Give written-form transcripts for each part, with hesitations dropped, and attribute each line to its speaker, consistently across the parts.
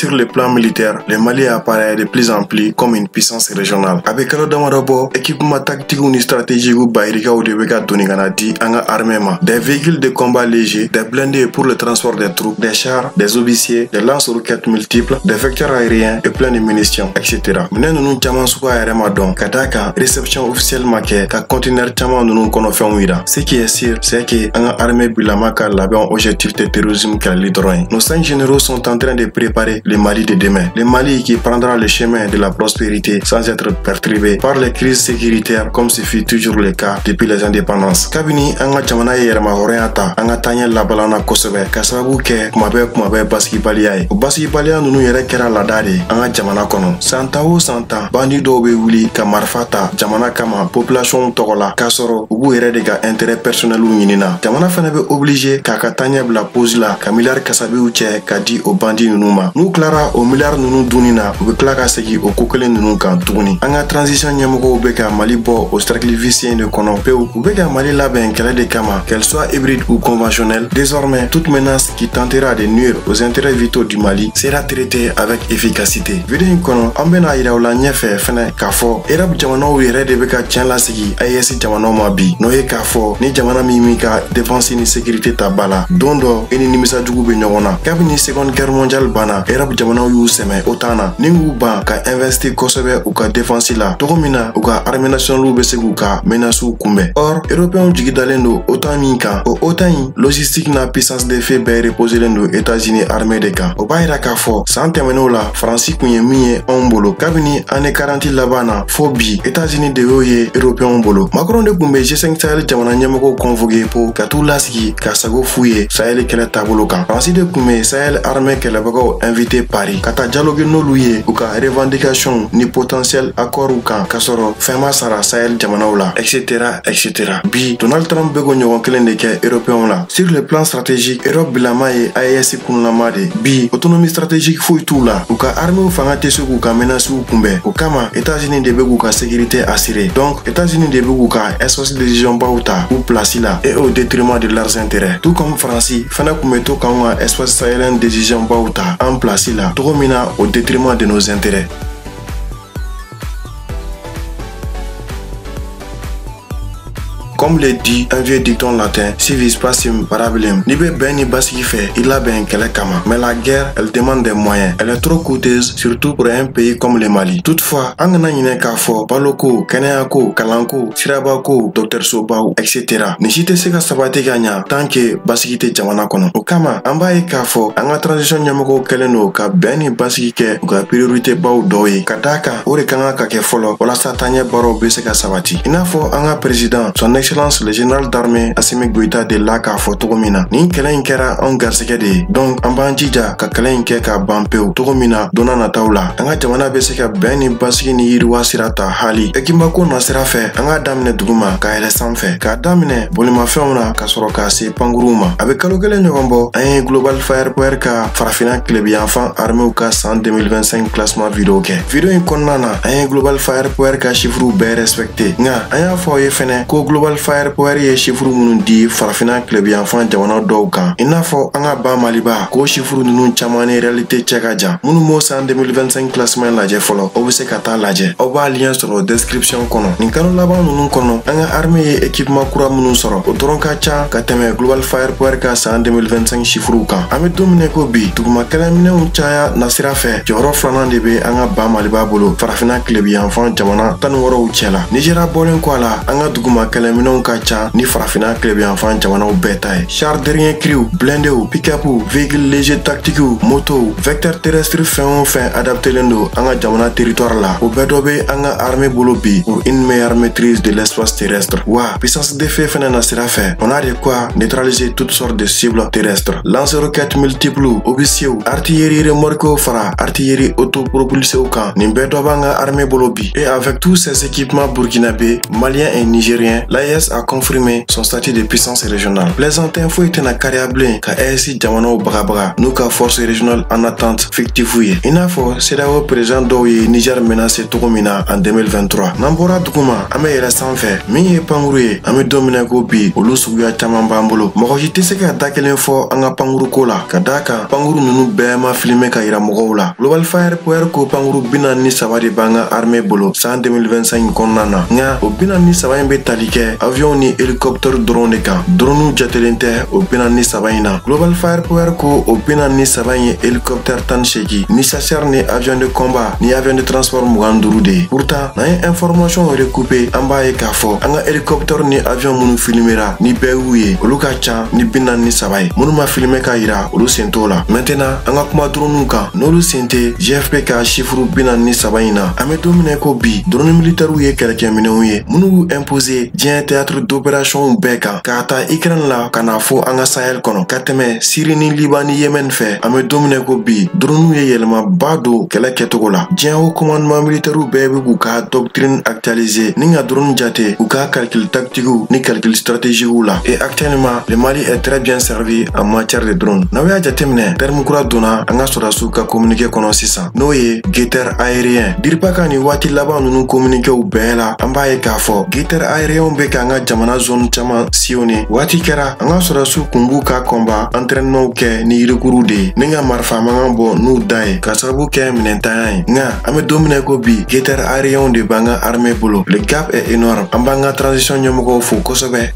Speaker 1: sur le plan militaire, le Mali apparaît de plus en plus comme une puissance régionale. Avec kalo damadabo, équipement tactique ou stratégique ou baïrika ou de beka doniganadi anga armée ma. Des véhicules de combat légers, des blindés pour le transport des troupes, des chars, des officiers, des lance-roquettes multiples, des vecteurs aériens et plein de munitions, etc. Menen nous chaman suka aérema donc kadaka réception officielle maquée ka conteneur chaman nous kono wida. Ce qui est sûr, c'est que anga armée bilamaka l'avait un objectif de terrorisme qu'elle lidroin. Nos 5 généraux sont en train de préparer le Mali de demain. Le Mali qui prendra le chemin de la prospérité sans être perturbé par les crises sécuritaires comme ce fut toujours le cas depuis les indépendances. Kabini anga jamana yerma horeata anga tanya labalana kosebe kasabu ke kumabe baskibaliae. Baskibalia nunu yere kera ladade anga jamana kono. Santa o santa bandi do be wuli ka marfata jamana kama population togola kasoro ubu yere de ka intérêt personnel ou nyinina. Jamana fana be obligé ka katanya bla pose la ka milliard kasabe uche ka di o bandi nunuma. Nou klara o milliard nunu dunina ube klaka segi o kokele nunu kan tuguni. Anga transition nyamugo ube ka Mali bo au cercle vicieux de kono peu ube ka Mali laben kele de kama qu'elle soit hybride ou conventionnelle. Désormais toute menace qui tentera de nuire aux intérêts vitaux du Mali sera traitée avec efficacité. Vidéo kono ambena ira ola nyefe fene kafo erab jamana were de beka tien la segi ayesi jamana mabi noye kafo ni jamana mimika défense ni sécurité tabala dondo eni nimisa jugu be nyogona kabini seconde guerre mondiale bana erab jamana yu seme otana ningu ba ka investir kosobe u ka défense la togomina u ka armée nationale u be segu ka menace kumbe or européen jigidalendo otamika o otan logistique na puissance de fait be reposer lendo États-Unis armée de ka o bayra kafo santemeno la France kunye miye ombolo kabini ane 40 labana fobi États-Unis de yoye européen ombolo Macron de kumbe G5 Sahel jamana nyamako convoqué pour ka tout lasiki ka sago fouye Sahel kele tabolo kan France de kumbe Sahel armée kele bako invité Paris kata dialogue no luye ou ka revendication ni potentiel accord ou kan kasoro fema sara Sahel jamana ola etc. Bi Donald Trump bego nyogon kelende ke européen la sur le plan stratégique Europe bilama e AES kunlama de bi autonomie stratégique fouille tout là ou ka armée ou fanga tesu ou ka menace ou kumbe ou kama États-Unis de bego ka sécurité assurée donc États-Unis de bego ka espace de décision bauta ou place là et au détriment de leurs intérêts tout comme France fana kumeto kama espace sahélien décision bauta en place là Toromina au détriment de nos intérêts. Comme le dit un vieux dicton latin, si vis pacem parabolem, ni be ben ni basi fait, il a ben kele kama. Mais la guerre, elle demande des moyens. Elle est trop coûteuse, surtout pour un pays comme le Mali. Toutefois, angana yine kafo, baloko, keneako, kalanko, sirabako, Dr Sobao, etc. Nishite seka sabate ganya, tant que basikite jamana kono. Okama, ambaye kafo, anga transition nyamoko keleno ka ben ni basi ke, uka priorité bao doye. Kadaka, ore kanga kake folo, wala satanye baro beseka sabati. Inafo anga président, son Excellence le général d'armée Assimi Goïta de Laka Fotogomina. Ni kelen kera on garseke de. Donc ambanjija ka kelen ke ka bampeu Togomina dona na taula. Anga jamana beseka beni basiki ni yiriwa sirata hali. Ekimbako na sirafe anga damine duguma ka ele sanfe. Ka damine bolima feuna ka soro ka se panguruma. Avec kalokele nyogombo un global fire power ka farafina klebi enfant armé ou ka 2025 classement vidéo ke. Vidéo inkonana un global fire power ka chiffre be respecté. Nga aya foye fene ko global fire power ye chiffre munun di farafina club enfant jamana dow kan inafo anga ba maliba ko chiffre nunu chamane réalité chekaja munu mo 2025 classement laje folo obese kata laje oba lien sur description kono ninkano laban nunu kono anga armée ye équipement kura munu soro otoron kacha kateme global fire power ka 2025 chiffre kan ame domine ko bi tuguma kalamine unchaya nasira fe joro flanan de be anga ba maliba bolo farafina club enfant jamana tan woro uchela Nigeria bolen ko ala anga duguma kalamine kacha ni farafina club enfant jamana u betaye char derrière crew blindé ou pick-up ou véhicule léger tactique ou moto vecteur terrestre fin adapté lendo anga jamana territoire là au bedobe anga armée bolobi pour une meilleure maîtrise de l'espace terrestre wa puissance d'effet fenana sera fait on a de quoi neutraliser toutes sortes de cibles terrestres lance-roquettes multiples officiers artillerie remorque fara artillerie autopropulsée au camp ni bedobe anga armée bolobi et avec tous ces équipements burkinabé maliens et nigériens l'AES l'US a confirmé son statut de puissance régionale. Plaisantin foyi tɛna kariya bilen ka EAC jamanaw bagabaga n'u ka force régionale en attente fictive ye. I n'a fɔ CEDEAO président dɔw ye Niger menacé cogo min na en 2023. N'an bɔra duguma an bɛ yɛlɛ sanfɛ min ye pankuru ye an bɛ don min na ko bi olu suguya caman b'an bolo. Mɔgɔ si tɛ se ka da kelen fɔ an ka pankuru ko la ka d'a kan pankuru ninnu bɛɛ ma filmé ka yira mɔgɔw la. Global Fire Power ko pankuru 43 de b'an ka armée bolo san 2025 kɔnɔna na nka o 43 in bɛ tali kɛ avion ni hélicoptère drone de kan. Drone jatelen tɛ o 43 in na. Global Fire Power ko o 43 in ye hélicoptère 18 ni chasseur ni avion de combat ni avion de transport 25 de ye. Pourtant n'an ye information recoupé an b'a ye k'a fɔ an ka hélicoptère ni avion minnu filmera ni bɛɛ y'u ye olu ka ca ni 43 ye. Minnu ma filmé ka yira olu sen t'o la. Maintenant an ka kuma drone kan n'olu sen tɛ GFP ka chiffre 43 in na. An bɛ don min na ko bi drone militaires ye kɛlɛkɛminɛnw ye minnu y'u imposer diɲɛ théâtre d'opération bɛɛ kan k'a ta Ukraine la ka na fɔ an ka Sahel kɔnɔ ka tɛmɛ Syrie ni Liban ni Yemen fɛ. An bɛ don min na ko bi drone ye yɛlɛmaba don kɛlɛ kɛcogo la. Diɲɛ haut commandement militaires bɛɛ bɛ k'u ka doctrine actualiser ni ka drone jate u ka calcul tactique ni calcul stratégique la. Et actuellement le Mali est très bien servi en matière de drone. N'aw y'a jateminɛ terme kura donna an ka sɔrɔdasiw ka communiqué kɔnɔ sisan n'o ye guetteur aérien. Diripa ka ni waati laban ninnu communiquéw bɛɛ la an b'a ye k'a fɔ guetteur aérien bɛ k'an ka jamana zone caman sillonner. Waati kɛra an ka sɔrɔdasiw kun b'u ka combat entraînement kɛ ni yirikuru de ye ni ka marifa mankan bɔ n'u da ye ka sababu kɛ minɛntanya ye. Nka an bɛ don min na ko bi guetteur aérien de b'an ka armée bolo. Le gap est énorme. An b'an ka transition ɲɛmɔgɔw fo kosɛbɛ.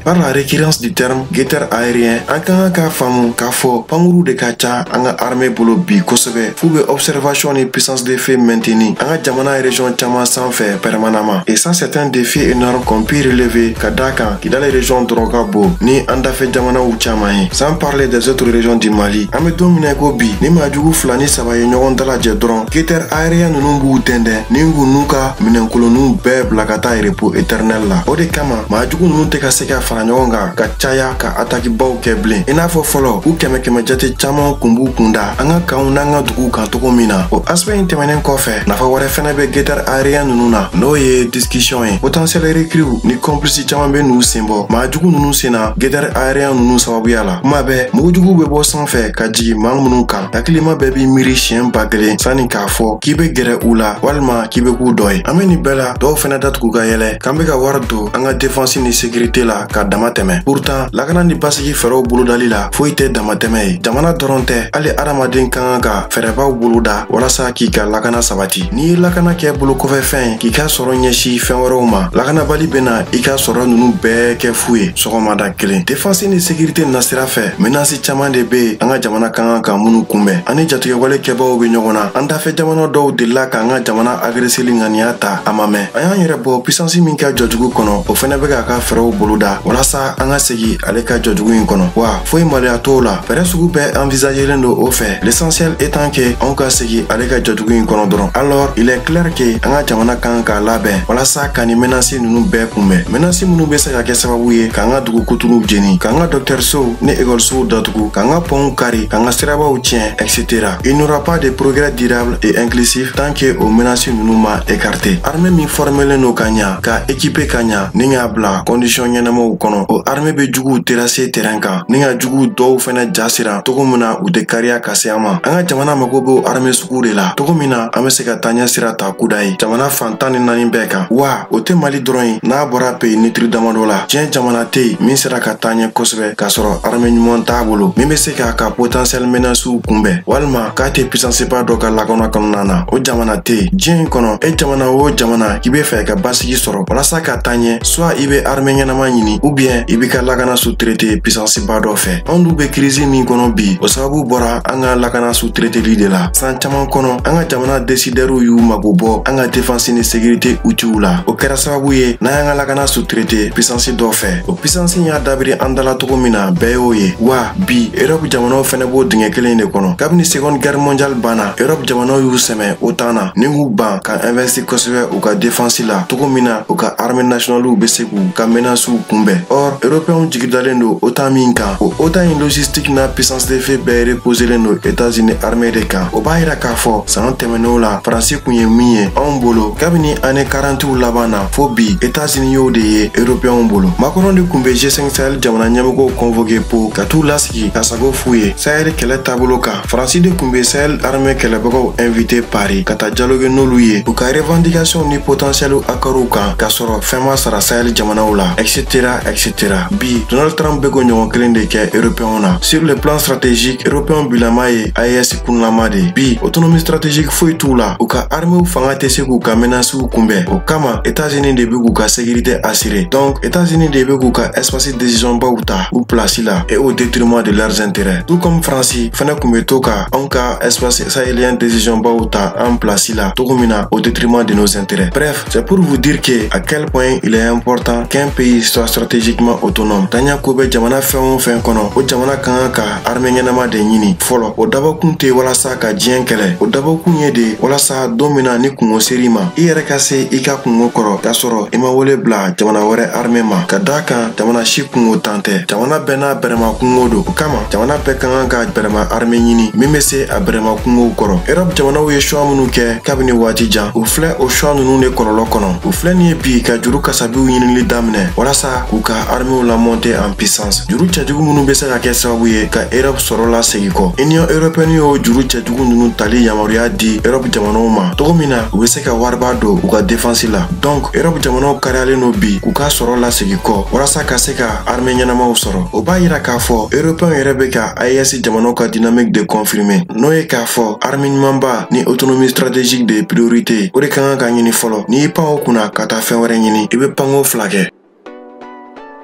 Speaker 1: Par la récurrence du terme guetteur aérien, an kan ka faamu k'a fɔ pankuru de ka ca an ka armée bolo bi kosɛbɛ f'u bɛ observation ni puissance de feu maintenir an ka jamana région caman sanfɛ permanemment. Et ça c'est un défi énorme qu'on peut relever ka d'a kan Kidal région dɔrɔn ka bon ni an dafɛ jamanaw caman ye. Sans parler des autres régions du Mali. An bɛ don min na ko bi ni maajugu 2 ni 3 ye ɲɔgɔn dalajɛ dɔrɔn guetteur aérien ninnu b'u tɛndɛ ni k'u n'u ka minɛnkolonninw bɛɛ bila ka taa repos éternel la. O de kama maajugu ninnu tɛ ka se ka fara ɲɔgɔn kan ka caya ka attaque baw kɛ bilen. I n'a fɔ fɔlɔ u kɛmɛ jate caman kun b'u kunda an ka kanw n'an ka duguw kan cogo min na. O aspect in tɛmɛnen kɔfɛ nafa wɛrɛ fɛnɛ bɛ guetteur aérien ninnu na n'o ye discussion ye. Potentiel recrues ni complices caman bɛ n'u sen bɔ maajugu ninnu senna guetteur aérien ninnu sababuya la. Kuma bɛɛ mugujugu bɛ bɔ sanfɛ ka jigin maa minnu kan hakilima bɛɛ b'i miiri siɲɛ 1000 sanni k'a fɔ k'i bɛ gɛrɛ u la walima k'i bɛ k'u dɔ ye. An bɛ nin bɛɛ la dɔw fɛnɛ datugu ka yɛlɛ k'an bɛ ka wari don an ka défense ni sécurité la ka dama tɛmɛ. Pourtant lakana ni basigi fɛɛrɛw bolodali la foyi tɛ damatɛmɛ ye. Jamana dɔrɔn tɛ hali adamaden kan ka fɛɛrɛbaw boloda walasa k'i ka lakana sabati. N'i ye lakana kɛ bolo kɔfɛ fɛn k'i ka sɔrɔ ɲɛsi fɛn wɛrɛw ma lakanabali bɛna i ka sɔrɔ ninnu bɛɛ kɛ fu ye sɔgɔmada kelen. Défense ni sécurité na sira fɛ menace caman de bɛ an ka jamana kan ka minnu kunbɛn ani jatigɛwale kɛbaw bɛ ɲɔgɔn na. An dafɛ jamana dɔw delila k'an ka jamana agresseli ŋaniya ta a ma mɛn. An y'an yɛrɛ bɔ puissance min ka jɔjugu kɔnɔ o fɛnɛ bɛ k'a ka fɛɛrɛw boloda walasa an ka segi ale ka jɔjugu in kɔnɔ. Wa foyi maloya t'o la fɛɛrɛ sugu bɛɛ envisagelen don o fɛ. L'essentiel étant que anw ka segi ale ka jɔjugu in kɔnɔ dɔrɔn. Alors il est clair que an ka jamana kan k'a labɛn walasa ka ni menace ninnu bɛɛ kunbɛn. Menace minnu bɛ se ka kɛ sababu ye k'an ka dugu kuturuw jeni k'an ka dɔgɔtɔrɔsow ni école-sow datugu k'an ka pɔnw kari k'an ka sirabaw tiɲɛ etc. Il n'y aura pas de progrès durable et inclusif tant que o menace ninnu ma écarté. Armée min formelen no ka ɲa ka équiper ka ɲa ni k'a bila condition ɲɛnamaw kɔnɔ. O armée bɛ juguw terrasser terrain kan ni ka juguw dɔw fɛnɛ jasira togo min na u tɛ kariya ka se an ma. An ka jamana mago b'o armée sugu de la togo min na an bɛ se ka taa ɲɛ sira ta kuda ye jamana fan 14 bɛɛ kan. Wa o tɛ Mali dɔrɔn ye n'a bɔra pays neutre damadɔ la diɲɛ jamana tɛ yen min sera ka taa ɲɛ kosɛbɛ k'a sɔrɔ armée ɲuman t'a bolo min bɛ se k'a ka potentiel menaces kunbɛn walima k'a tɛ puissance ba dɔ ka lakana kɔnɔna na. O jamana tɛ yen diɲɛ in kɔnɔ. E jamana o jamana k'i bɛ fɛ ka basigi sɔrɔ walasa ka taa ɲɛ soit i bɛ armée ɲɛnama ɲini ou bien i bɛ ka lakana sous-traité puissance ba dɔ fɛ. Anw dun bɛ crise min kɔnɔ bi o sababu bɔra an ka lakana sous-traiteli de la. San caman kɔnɔ an ka jamana décideurs y'u mago bɔ an ka défense ni sécurité outils la. O kɛra sababu ye n'an y'an ka lakana sous-traité puissance dɔ fɛ. O puissance y'a dabiri an dala cogo min na bɛɛ y'o ye. Wa bi Europe jamanaw fɛnɛ b'o dingɛ kelen de kɔnɔ. Kabini seconde guerre mondiale banna Europe jamanaw y'u sɛmɛ OTAN na ni k'u ban ka investir kosɛbɛ u ka défense la togo min na u ka armée nationale bɛ se k'u ka menaces kunbɛn. Or, Européens jigidalen do OTAN min kan. O OTAN in logistique na puissance de fait bɛɛ reposelen do États-Unis armée de kan. O b'a yira k'a fɔ san tɛmɛnenw la Faransi kun ye min ye anw bolo kabini année 40 laban na fo bi États-Unis y'o de ye Européens bolo. Macron de kun bɛ G5 Sahel jamana ɲɛmɔgɔw convoqué po ka t'u lasigi ka sago f'u ye Sahel kɛlɛ taabolo kan. Faransi de kun bɛ Sahel armée kɛlɛbagaw invité Paris ka taa dialogue n'olu ye u ka revendication ni potentiel accords kan ka sɔrɔ fɛn ma sara Sahel jamanaw la etc. Bi Donald Trump bɛ ko ɲɔgɔn kelen de kɛ Européens na. Sur le plan stratégique, Européens bilama ye AES kunlama de. Bi autonomie stratégique foyi t'u la. U ka armée fanga tɛ se k'u ka menaces kunbɛn. O kama États-Unis de bɛ k'u ka sécurité assurer. Donc États-Unis de bɛ k'u ka espace décision baw ta u place la et au détriment de leurs intérêts. Tout comme Fransi fana kun bɛ to ka anw ka espace sahélien décision baw ta en place la togo min na au détriment de nos intérêts. Bref, c'est pour vous dire que à quel point il est important qu'un pays soit stratégiquement autonome. Tanya ko bɛ jamana fɛn o fɛn kɔnɔ o jamana kan ka armée ɲɛnama de ɲini fɔlɔ. O dabɔkun tɛ walasa ka diɲɛ kɛlɛ. O dabɔkun ye de walasa don min na ni kungo ser'i ma i yɛrɛ ka se i ka kungo kɔrɔ k'a sɔrɔ i ma wele bila jamana wɛrɛ armée ma. Ka d'a kan jamana si kungo tan tɛ. Jamana bɛɛ n'a bɛrɛma kungo don. O kama jamana bɛɛ kan ka bɛrɛma armée ɲini min bɛ se a bɛrɛma kungow kɔrɔ. Europe jamanaw ye choix minnu kɛ kabini waati jan. U filɛ o choix ninnu de kɔlɔlɔ kɔnɔ. U filɛ nin ye bi ka juru kasabiw ɲinili daminɛ walasa k'u ka armée la monter en puissance. Juru cɛjugu minnu bɛ se ka kɛ sababu ye ka Europe sɔrɔ la segin kɔ. Union européenne y'o juru cɛjugu ninnu tali yamaruya di Europe jamanaw ma togo min na u bɛ se ka wariba don u ka défense la. Donc Europe jamanaw kariyalen no bi k'u ka sɔrɔ la segin kɔ walasa ka se ka armée ɲɛnamaw sɔrɔ. O b'a yira k'a fɔ Européens yɛrɛ bɛ ka AES jamanaw ka dynamique de confirmer. N'o ye k'a fɔ armée ɲumanba ni autonomie stratégique de priorité o de ka kan ka ɲini fɔlɔ. N'i pan o kunna ka taa fɛn wɛrɛ ɲini i bɛ panko fila kɛ.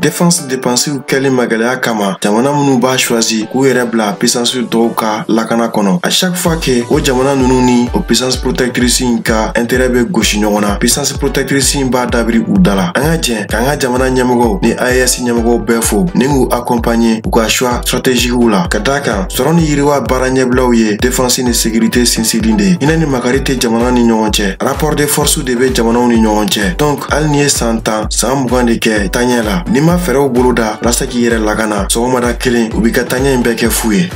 Speaker 1: Défense dépensiw kɛli magɛlɛya kama jamana minnu b'a choisi k'u yɛrɛ bila puissance dɔw ka lakana kɔnɔ. À chaque fois que o jamana ninnu ni o puissance protectrice in ka intérêt bɛ gosi ɲɔgɔn na puissance protectrice in b'a dabiri u da la. An ka jɛn k'an ka jamana ɲɛmɔgɔw ni AES ɲɛmɔgɔw bɛɛ fo ni k'u accompagner u ka choix stratégiques la. Ka d'a kan sɔrɔ ni yiriwa baara ɲɛbilaw ye défense ni sécurité sinsinlen de. Hinɛ ni makari tɛ jamana ni ɲɔgɔn cɛ. Rapport de force de bɛ jamanaw ni ɲɔgɔn cɛ. Donc hali n'i ye san 10 san 20 de kɛ taɲɛ la ni ma fɛɛrɛw bolo da walasa k'i yɛrɛ lakana sɔgɔmada kelen u b'i ka taɲɛ in bɛɛ kɛ fu ye.